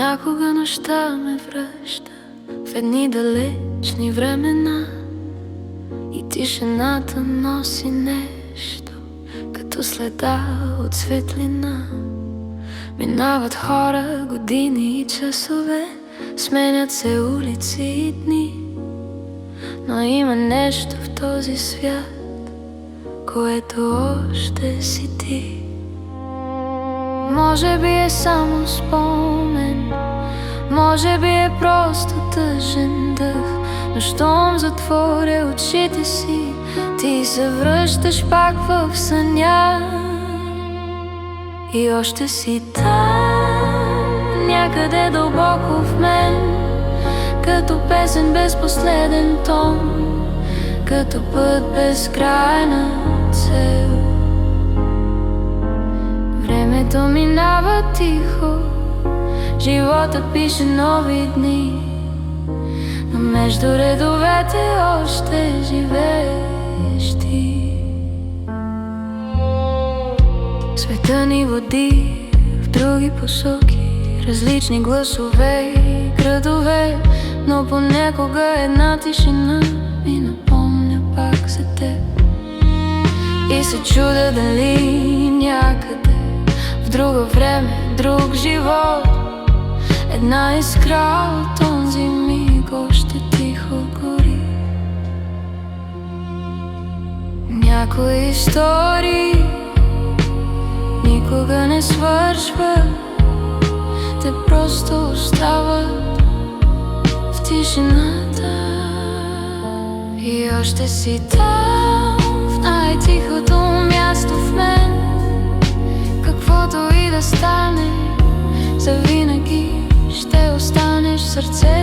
Понякога нощта ме връща в едни далечни времена и тишината носи нещо като следа от светлина. Минават хора, години и часове, сменят се улици и дни, но има нещо в този свят, което още си ти. Може би е само спомен, може би е просто тъжен дъх, но щом затворя очите си, ти се връщаш пак в съня. И още си там, някъде дълбоко в мен, като песен без последен тон, като път без крайна цел. Времето минава тихо, живота пише нови дни, но между редовете още живееш ти. Света ни води в други посоки, различни гласове и градове, но понякога една тишина ми напомня пак за теб. И се чудя дали някъде в друго време, друг живот, една искра от онзи миг още тихо гори. Някои истории никога не свършват, те просто остават в тишината. И още си там, в най-тихото място в мен, каквото и да стане, завинаги ще останеш в сърцето